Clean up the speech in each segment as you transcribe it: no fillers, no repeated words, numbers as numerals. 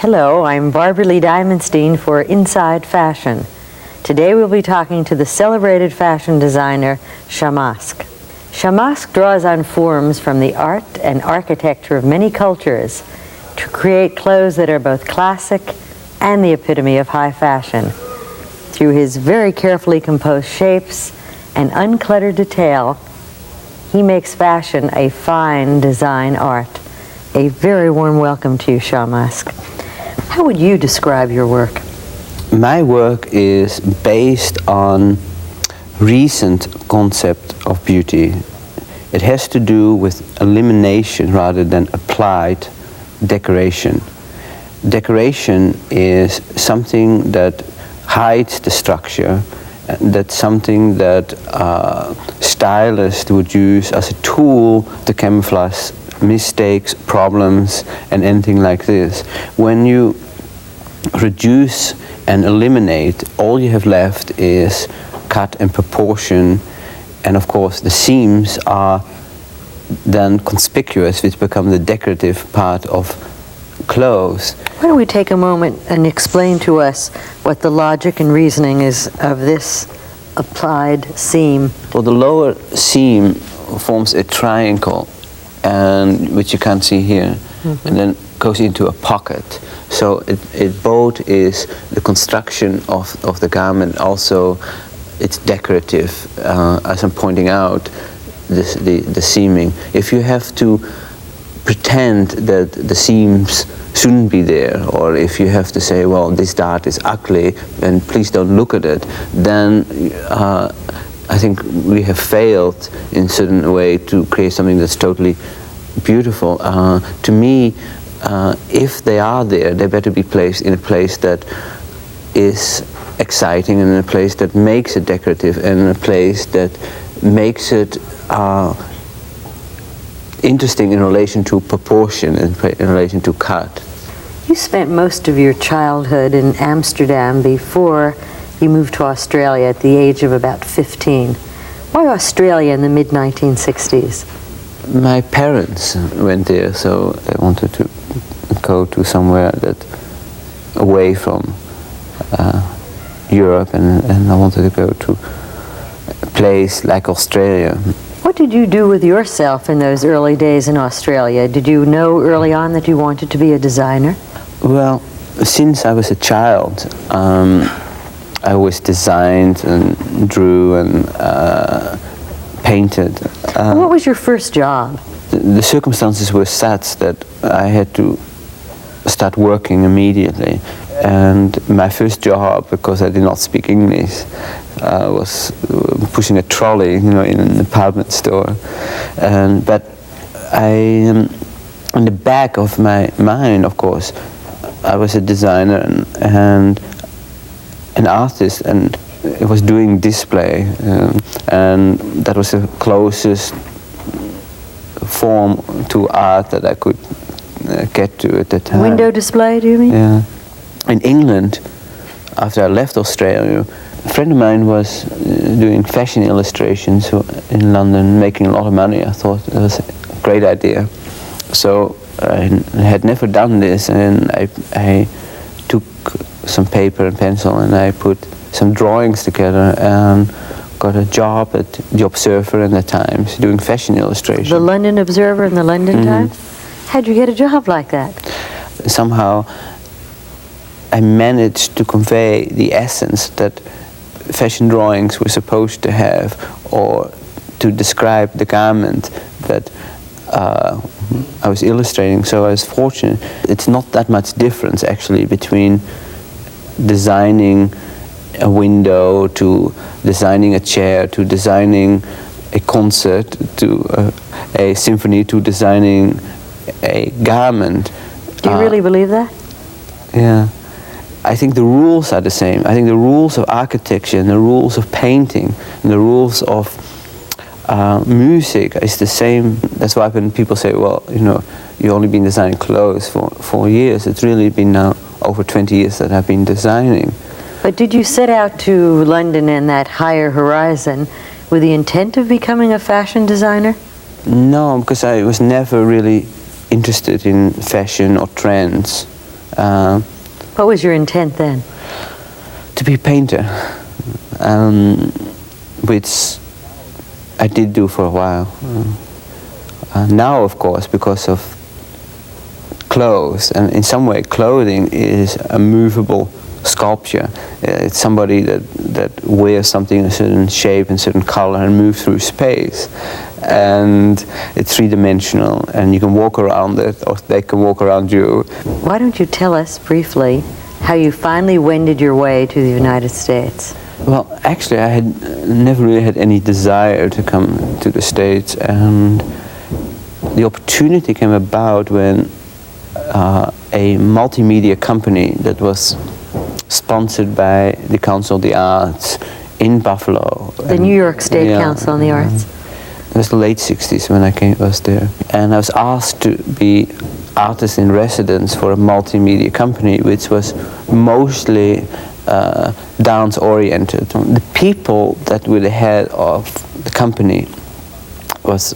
Hello, I'm Barbara Lee Diamonstein for Inside Fashion. Today we'll be talking to the celebrated fashion designer Shamask. Shamask draws on forms from the art and architecture of many cultures to create clothes that are both classic and the epitome of high fashion. Through his very carefully composed shapes and uncluttered detail, he makes fashion a fine design art. A very warm welcome to you, Shamask. How would you describe your work? My work is based on recent concept of beauty. It has to do with elimination rather than applied decoration. Decoration is something that hides the structure. That's something that stylists would use as a tool to camouflage mistakes, problems, and anything like this. When you reduce and eliminate, all you have left is cut and proportion, and of course the seams are then conspicuous, which become the decorative part of clothes. Why don't we take a moment and explain to us what the logic and reasoning is of this applied seam? Well, the lower seam forms a triangle, and which you can't see here, and then goes into a pocket. So it both is the construction of the garment, also it's decorative, as I'm pointing out, the seaming. If you have to pretend that the seams shouldn't be there, or if you have to say, well, this dart is ugly and please don't look at it, then I think we have failed in a certain way to create something that's totally beautiful. To me, if they are there, they better be placed in a place that is exciting, and in a place that makes it decorative, and in a place that makes it interesting in relation to proportion, in relation to cut. You spent most of your childhood in Amsterdam before you moved to Australia at the age of about 15. Why Australia in the mid-1960s? My parents went there, so they wanted to go to somewhere that away from Europe, and I wanted to go to a place like Australia. What did you do with yourself in those early days in Australia? Did you know early on that you wanted to be a designer? Well, since I was a child, I always designed and drew and painted. What was your first job? The circumstances were such that I had to start working immediately. And my first job, because I did not speak English, was pushing a trolley, in an department store. But in the back of my mind, of course, I was a designer and an artist, and I was doing display, and that was the closest form to art that I could get to at that time. Window display, do you mean? Yeah. In England, after I left Australia, a friend of mine was doing fashion illustrations in London, making a lot of money. I thought it was a great idea. So I had never done this, and I took some paper and pencil, and I put some drawings together and got a job at the Observer and the Times doing fashion illustration. The London Observer and the London Times? How'd you get a job like that? Somehow I managed to convey the essence that fashion drawings were supposed to have, or to describe the garment that I was illustrating. So I was fortunate. It's not that much difference actually between designing a window to designing a chair to designing a concert to a symphony to designing a garment. Do you really believe that? Yeah. I think the rules are the same. I think the rules of architecture and the rules of painting and the rules of music is the same. That's why when people say, well, you've only been designing clothes for 4 years, it's really been now over 20 years that I've been designing. But did you set out to London and that higher horizon with the intent of becoming a fashion designer? No, because I was never really interested in fashion or trends. What was your intent then? To be a painter, which I did do for a while. Now, of course, because of clothes, and in some way clothing is a movable sculpture. It's somebody that wears something in a certain shape and certain color and moves through space, and it's three-dimensional, and you can walk around it, or they can walk around you. Why don't you tell us briefly how you finally wended your way to the United States? Well, actually, I had never really had any desire to come to the States, and the opportunity came about when a multimedia company that was sponsored by the Council of the Arts in Buffalo. The New York State Council on the Arts. It was the late 60s when I was there. And I was asked to be artist in residence for a multimedia company, which was mostly dance oriented. The people that were the head of the company was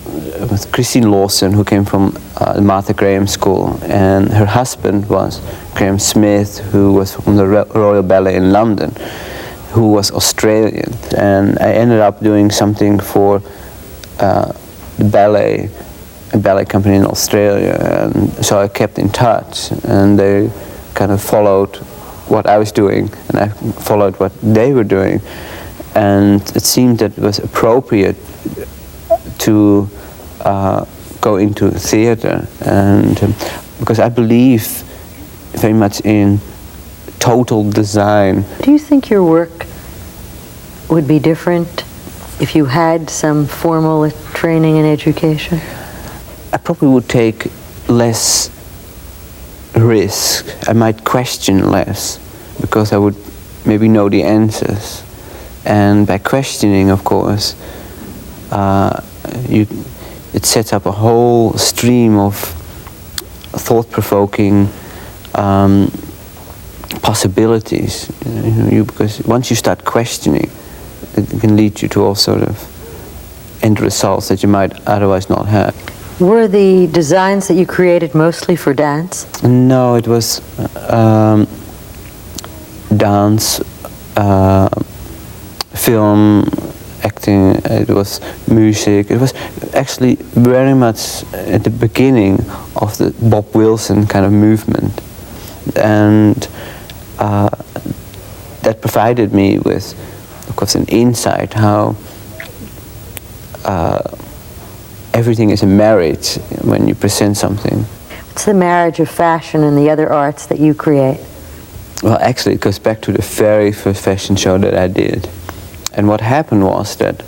Christine Lawson, who came from the Martha Graham School, and her husband was Graham Smith, who was from the Royal Ballet in London, who was Australian. And I ended up doing something for the ballet, a ballet company in Australia, and so I kept in touch, and they kind of followed what I was doing, and I followed what they were doing, and it seemed that it was appropriate to go into theater, and because I believe very much in total design. Do you think your work would be different if you had some formal training and education? I probably would take less risk. I might question less because I would maybe know the answers, and by questioning, of course, it sets up a whole stream of thought-provoking possibilities. Because once you start questioning, it can lead you to all sort of end results that you might otherwise not have. Were the designs that you created mostly for dance? No, it was dance, film, acting, it was music. It was actually very much at the beginning of the Bob Wilson kind of movement, and that provided me with, of course, an insight how everything is a marriage when you present something. What's the marriage of fashion and the other arts that you create? Well, actually, it goes back to the very first fashion show that I did. And what happened was that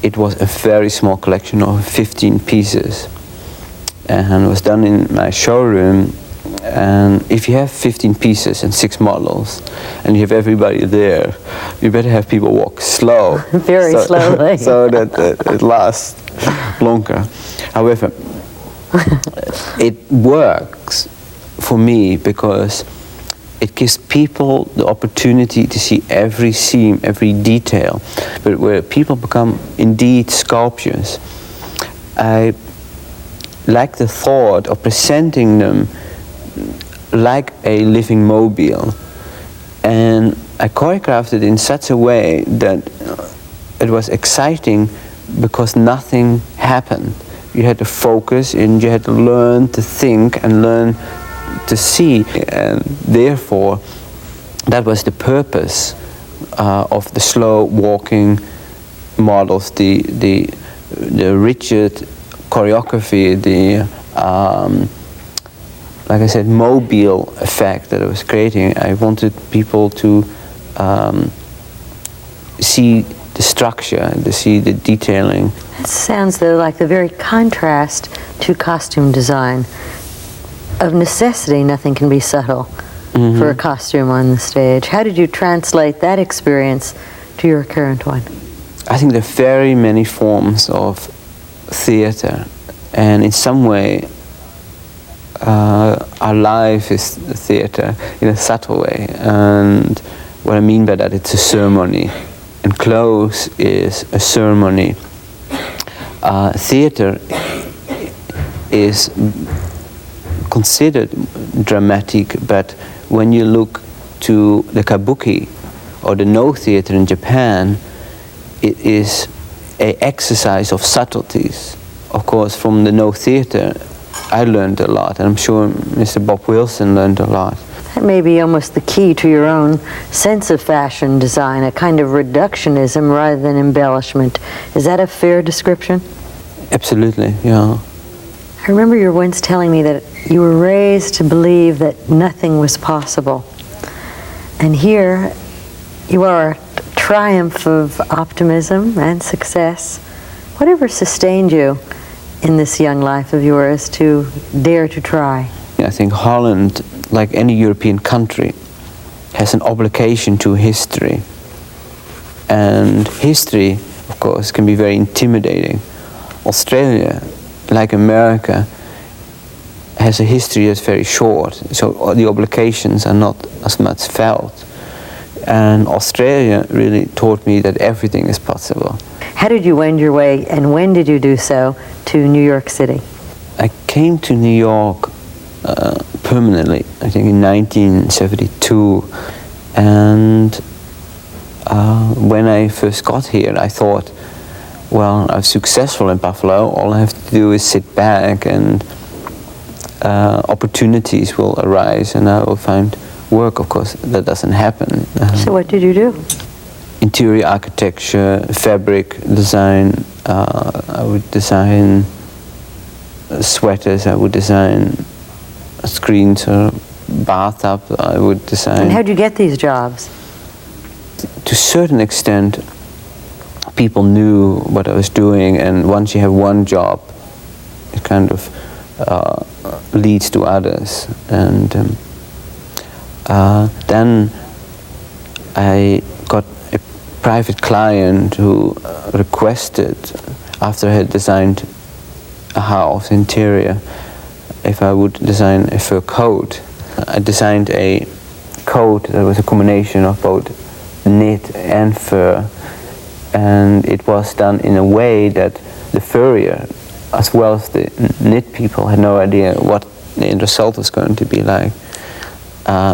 it was a very small collection of 15 pieces, and it was done in my showroom. And if you have 15 pieces and 6 models, and you have everybody there, you better have people walk slow. Very slowly. So that it lasts longer. However, it works for me because it gives people the opportunity to see every seam, every detail. But where people become indeed sculptures, I like the thought of presenting them like a living mobile. And I choreographed it in such a way that it was exciting because nothing happened. You had to focus and you had to learn to think and learn to see, and therefore that was the purpose of the slow walking models, the rigid choreography, the like I said, mobile effect that I was creating. I wanted people to see the structure, to see the detailing. It sounds though like the very contrast to costume design. Of necessity, nothing can be subtle for a costume on the stage. How did you translate that experience to your current one? I think there are very many forms of theater, and in some way our life is theater in a subtle way. And what I mean by that, it's a ceremony, and clothes is a ceremony. Theater is considered dramatic, but when you look to the kabuki or the No theater in Japan, it is an exercise of subtleties. Of course, from the No theater, I learned a lot, and I'm sure Mr. Bob Wilson learned a lot. That may be almost the key to your own sense of fashion design, a kind of reductionism rather than embellishment. Is that a fair description? Absolutely, yeah. I remember you were once telling me that you were raised to believe that nothing was possible. And here you are, a triumph of optimism and success. Whatever sustained you in this young life of yours to dare to try? I think Holland, like any European country, has an obligation to history. And history, of course, can be very intimidating. Australia, like America, has a history that's very short, so the obligations are not as much felt. And Australia really taught me that everything is possible. How did you wend your way, and when did you do so, to New York City? I came to New York permanently, I think in 1972, and when I first got here, I thought, well, I'm successful in Buffalo, all I have to do is sit back and opportunities will arise and I will find work. Of course, that doesn't happen. So what did you do? Interior architecture, fabric design, I would design sweaters, I would design screens or bathtub, I would design. And how did you get these jobs? To a certain extent, people knew what I was doing, and once you have one job, it kind of leads to others. And then I got a private client who requested, after I had designed a house interior, if I would design a fur coat. I designed a coat that was a combination of both knit and fur, and it was done in a way that the furrier, as well as the knit people, had no idea what the end result was going to be like,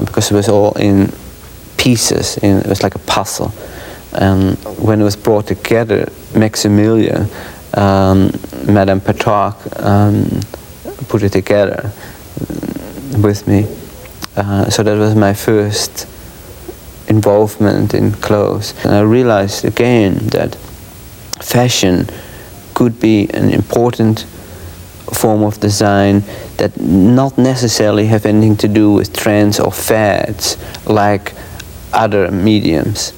because it was all in pieces, it was like a puzzle. And when it was brought together, Maximilian, Madame Petrarch, put it together with me. So that was my first involvement in clothes. And I realized again that fashion could be an important form of design that not necessarily have anything to do with trends or fads like other mediums.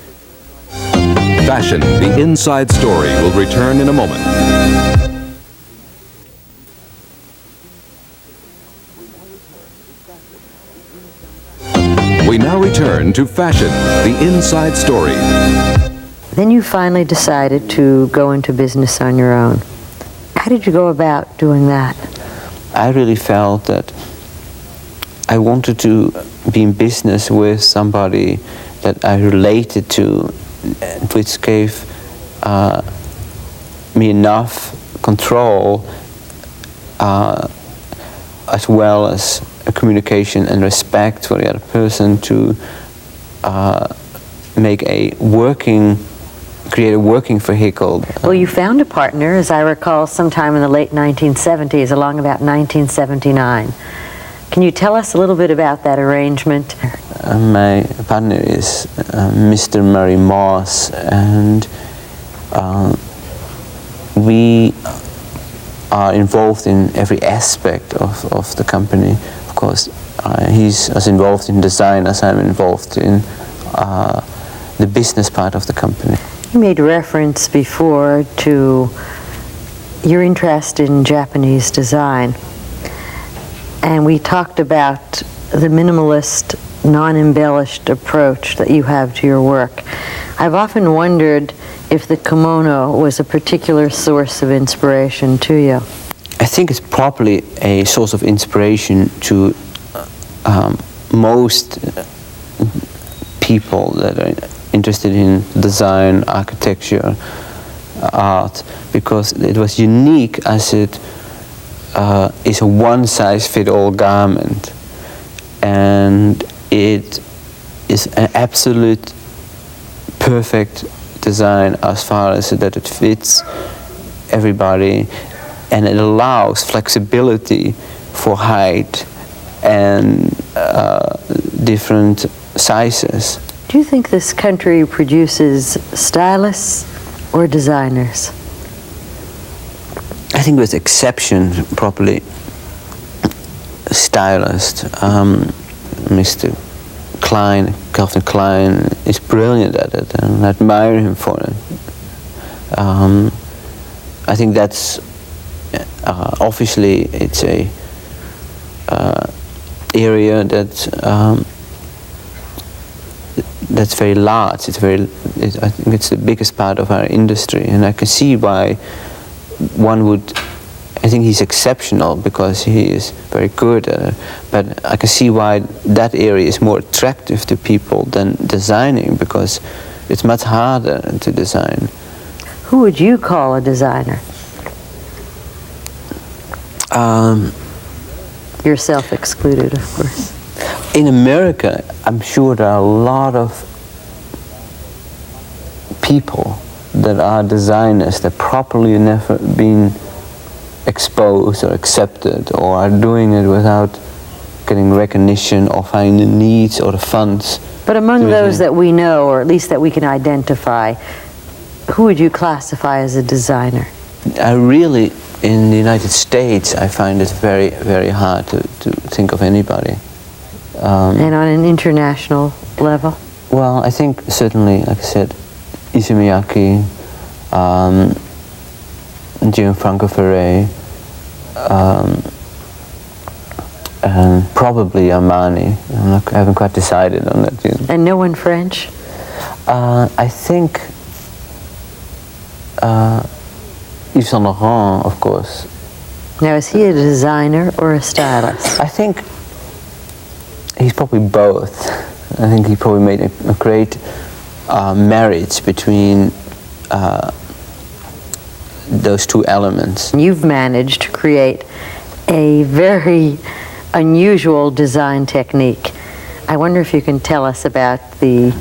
Fashion, the inside story, will return in a moment. We now return to Fashion, the inside story. Then you finally decided to go into business on your own. How did you go about doing that? I really felt that I wanted to be in business with somebody that I related to, which gave me enough control as well as a communication and respect for the other person to create a working vehicle. Well, you found a partner, as I recall, sometime in the late 1970s, along about 1979. Can you tell us a little bit about that arrangement? My partner is Mr. Murray Moss, and we are involved in every aspect of the company. Of course, he's as involved in design as I'm involved in the business part of the company. You made reference before to your interest in Japanese design, and we talked about the minimalist, non-embellished approach that you have to your work. I've often wondered if the kimono was a particular source of inspiration to you. I think it's probably a source of inspiration to most people that are interested in design, architecture, art, because it was unique as it is a one-size-fits-all garment. and it is an absolute perfect design as far as that it fits everybody, and it allows flexibility for height and different sizes. Do you think this country produces stylists or designers? I think with exception, probably stylist. Mr. Klein, Calvin Klein, is brilliant at it, and I admire him for it. I think that's obviously it's a area that's very large. I think it's the biggest part of our industry, and I can see why one would. I think he's exceptional because he is very good at it, but I can see why that area is more attractive to people than designing, because it's much harder to design. Who would you call a designer? Yourself excluded, of course. In America, I'm sure there are a lot of people that are designers that probably never been exposed or accepted, or are doing it without getting recognition or finding the needs or the funds. But among those that we know, or at least that we can identify, who would you classify as a designer? I really, in the United States, I find it very, very hard to think of anybody. And on an international level? Well, I think certainly, like I said, Issey Miyake, Gianfranco Ferré, and probably Armani. I haven't quite decided on that yet. And no one French? I think Yves Saint Laurent, of course. Now, is he a designer or a stylist? I think he's probably both. I think he probably made a great marriage between those two elements. You've managed to create a very unusual design technique. I wonder if you can tell us about the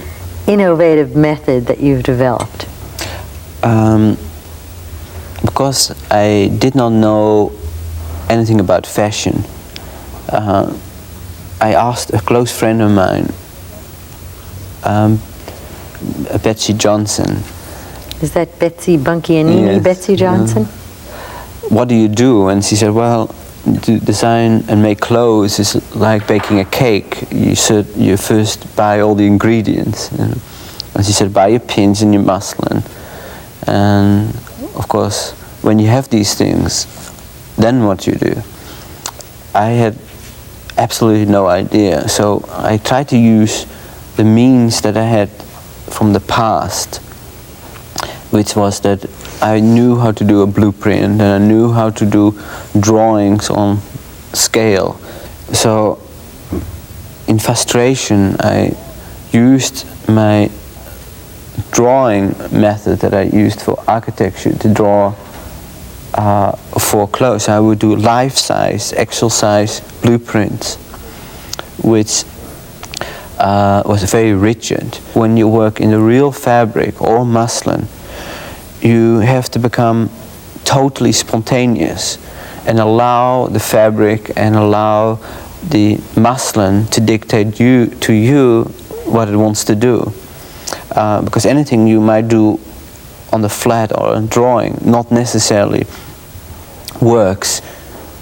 innovative method that you've developed. Because I did not know anything about fashion, I asked a close friend of mine, Betsy Johnson. Is that Betsy Bunkianini, Yes. Betsy Johnson? What do you do? And she said, well, to design and make clothes is like baking a cake. You first buy all the ingredients. And she said, buy your pins and your muslin. And of course, when you have these things, then what you do? I had absolutely no idea. So I tried to use the means that I had from the past, which was that I knew how to do a blueprint and I knew how to do drawings on scale. So in frustration, I used my drawing method that I used for architecture to draw for clothes. I would do life-size, actual-size blueprints, which was very rigid. When you work in the real fabric or muslin, you have to become totally spontaneous and allow the fabric and allow the muslin to dictate to you what it wants to do. Because anything you might do on the flat or a drawing not necessarily works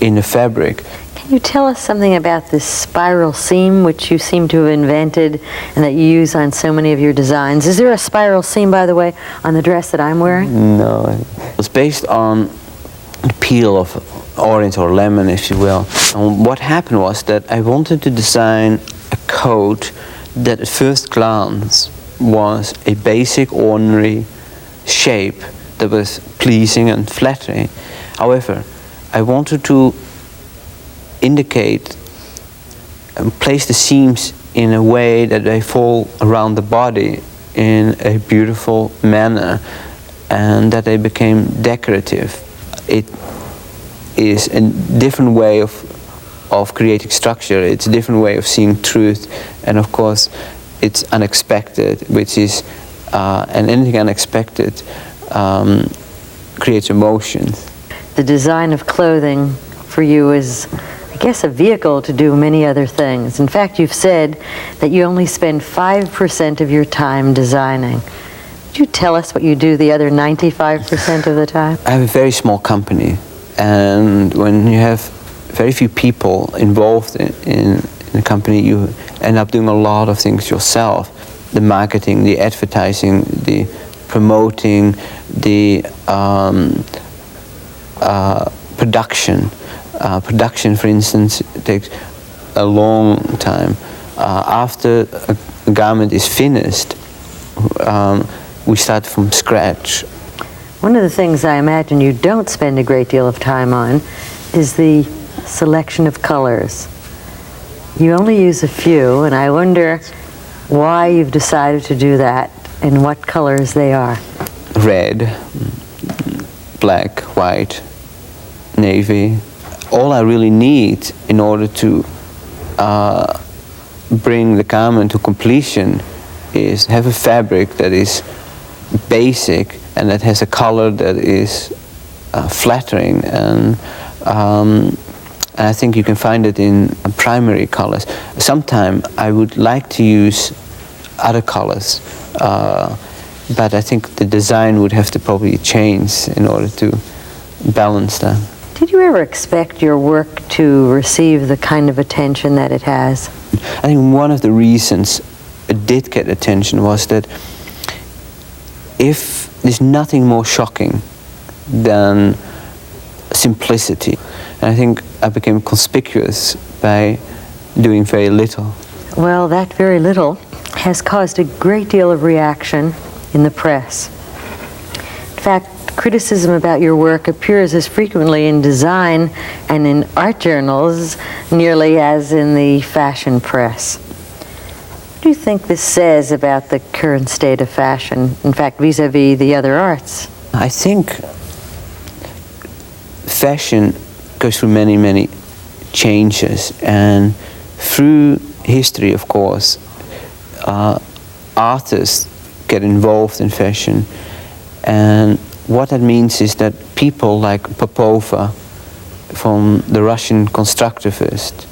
in the fabric. Can you tell us something about this spiral seam, which you seem to have invented and that you use on so many of your designs? Is there a spiral seam, by the way, on the dress that I'm wearing? No. It was based on the peel of orange or lemon, if you will. And what happened was that I wanted to design a coat that at first glance was a basic, ordinary shape that was pleasing and flattering. However, I wanted to indicate and place the seams in a way that they fall around the body in a beautiful manner and that they became decorative. It is a different way of of creating structure. It's a different way of seeing truth, and of course it's unexpected, which is and anything unexpected creates emotions. The design of clothing for you is, I guess, a vehicle to do many other things. In fact, you've said that you only spend 5% of your time designing. Could you tell us what you do the other 95% of the time? I have a very small company, and when you have very few people involved in the company, you end up doing a lot of things yourself. The marketing, the advertising, the promoting, the production. Production, for instance, takes a long time. After a garment is finished, we start from scratch. One of the things I imagine you don't spend a great deal of time on is the selection of colors. You only use a few, and I wonder why you've decided to do that and what colors they are. Red, black, white, navy. All I really need in order to bring the garment to completion is have a fabric that is basic and that has a color that is flattering, and I think you can find it in primary colors. Sometimes I would like to use other colors, but I think the design would have to probably change in order to balance that. Did you ever expect your work to receive the kind of attention that it has? I think one of the reasons it did get attention was that if there's nothing more shocking than simplicity, and I think I became conspicuous by doing very little. Well, that very little has caused a great deal of reaction in the press. In fact, criticism about your work appears as frequently in design and in art journals nearly as in the fashion press. What do you think this says about the current state of fashion, in fact, vis-a-vis the other arts? I think fashion goes through many, many changes, and through history, of course, artists get involved in fashion, and what that means is that people like Popova from the Russian constructivist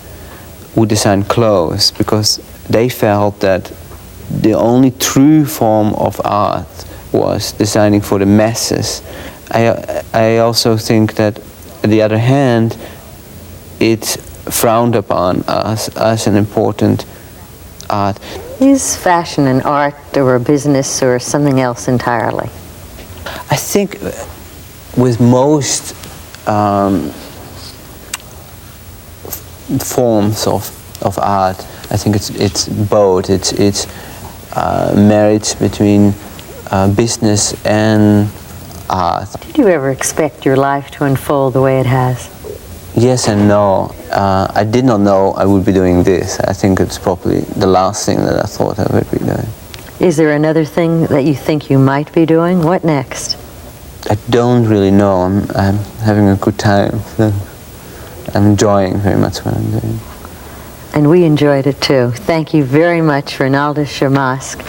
would design clothes because they felt that the only true form of art was designing for the masses. I also think that, on the other hand, it's frowned upon as an important art. Is fashion an art or a business or something else entirely? I think with most forms of art, I think it's both. It's marriage between business and art. Did you ever expect your life to unfold the way it has? Yes and no. I did not know I would be doing this. I think it's probably the last thing that I thought I would be doing. Is there another thing that you think you might be doing? What next? I don't really know. I'm having a good time. I'm enjoying very much what I'm doing. And we enjoyed it too. Thank you very much, Ronaldus Shamask.